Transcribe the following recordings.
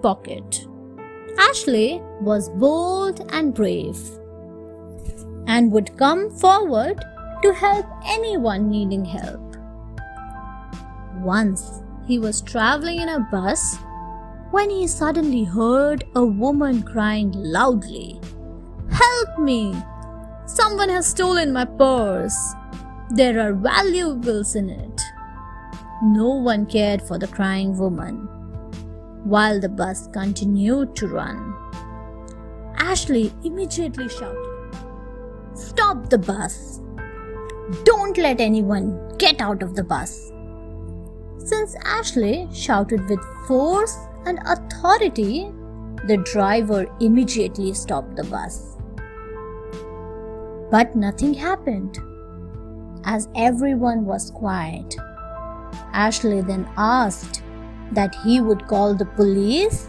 pickpocket. Ashley was bold and brave and would come forward to help anyone needing help. Once he was traveling in a bus when he suddenly heard a woman crying loudly, "Help me! Someone has stolen my purse. There are valuables in it." No one cared for the crying woman. While the bus continued to run, Ashley immediately shouted, "Stop the bus! Don't let anyone get out of the bus!" Since Ashley shouted with force and authority, the driver immediately stopped the bus. But nothing happened. As everyone was quiet, Ashley then asked that he would call the police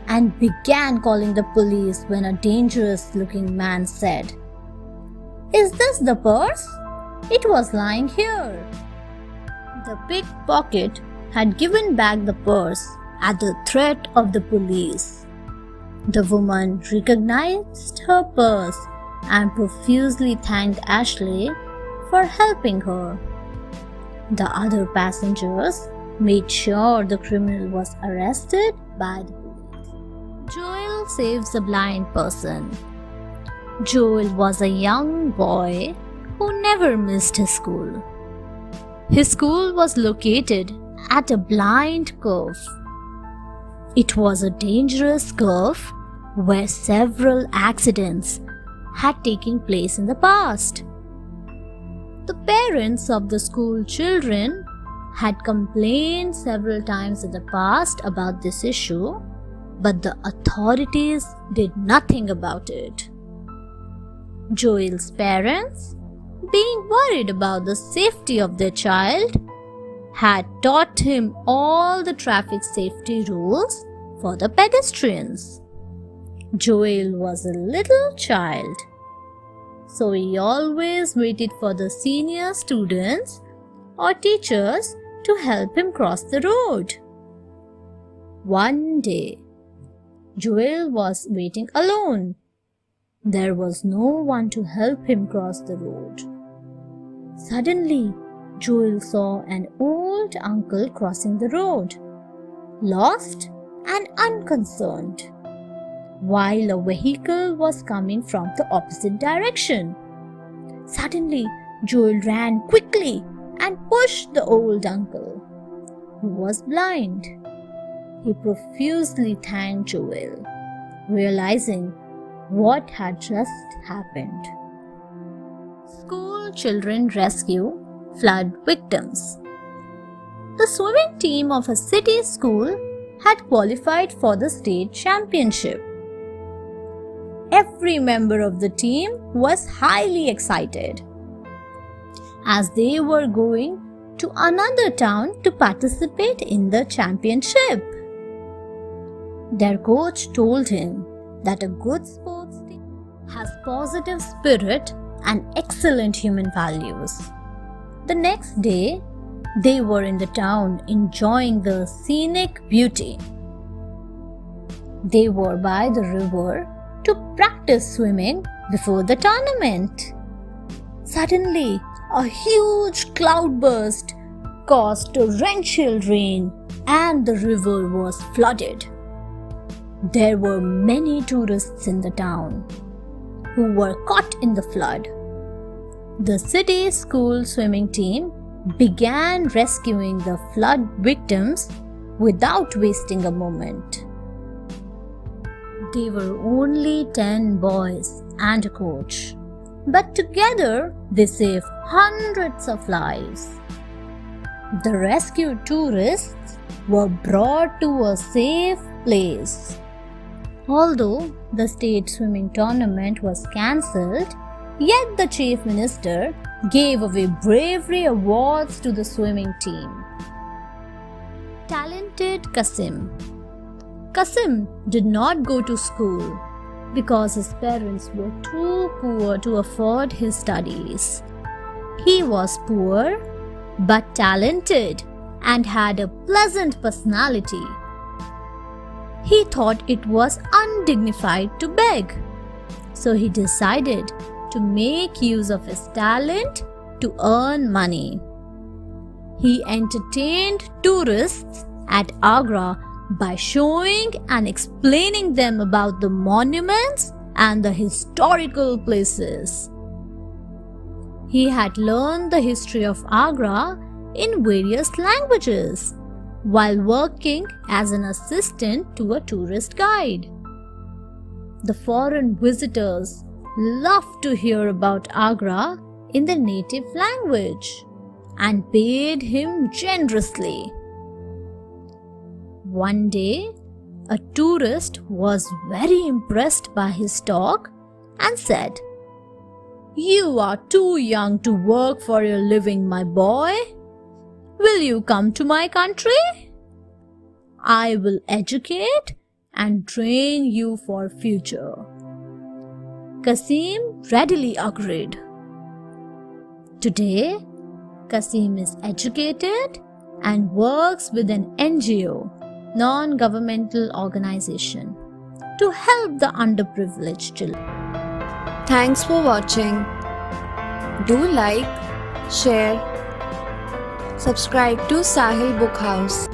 and began calling the police when a dangerous-looking man said, "Is this the purse? It was lying here." The pickpocket had given back the purse at the threat of the police. The woman recognized her purse and profusely thanked Ashley for helping her. The other passengers made sure the criminal was arrested by the police. Joel saves a blind person. Joel was a young boy who never missed his school. His school was located at a blind curve. It was a dangerous curve where several accidents had taken place in the past. The parents of the school children had complained several times in the past about this issue, but the authorities did nothing about it. Joel's parents, being worried about the safety of their child, had taught him all the traffic safety rules for the pedestrians. Joel was a little child, so he always waited for the senior students or teachers to help him cross the road. One day, Joel was waiting alone. There was no one to help him cross the road. Suddenly, Joel saw an old uncle crossing the road, lost and unconcerned, while a vehicle was coming from the opposite direction. Suddenly, Joel ran quickly and pushed the old uncle, who was blind. He profusely thanked Joel, realizing what had just happened. School children rescue flood victims. The swimming team of a city school had qualified for the state championship. Every member of the team was highly excited, as they were going to another town to participate in the championship. Their coach told him that a good sports team has positive spirit and excellent human values. The next day, they were in the town enjoying the scenic beauty. They were by the river to practice swimming before the tournament. Suddenly, a huge cloudburst caused torrential rain and the river was flooded. There were many tourists in the town who were caught in the flood. The city school swimming team began rescuing the flood victims without wasting a moment. They were only 10 boys and a coach, but together they saved hundreds of lives. The rescued tourists were brought to a safe place. Although the state swimming tournament was cancelled, yet the chief minister gave away bravery awards to the swimming team. Talented Kasim. Kasim did not go to school because his parents were too poor to afford his studies. He was poor but talented and had a pleasant personality. He thought it was undignified to beg. So he decided to make use of his talent to earn money. He entertained tourists at Agra by showing and explaining them about the monuments and the historical places. He had learned the history of Agra in various languages while working as an assistant to a tourist guide. The foreign visitors loved to hear about Agra in the native language and paid him generously. One day, a tourist was very impressed by his talk and said, "You are too young to work for your living, my boy. Will you come to my country? I will educate and train you for future." Kasim readily agreed. Today, Kasim is educated and works with an NGO, non-governmental organization, to help the underprivileged children. Thanks for watching. Do like, share, subscribe to Sahil Book House.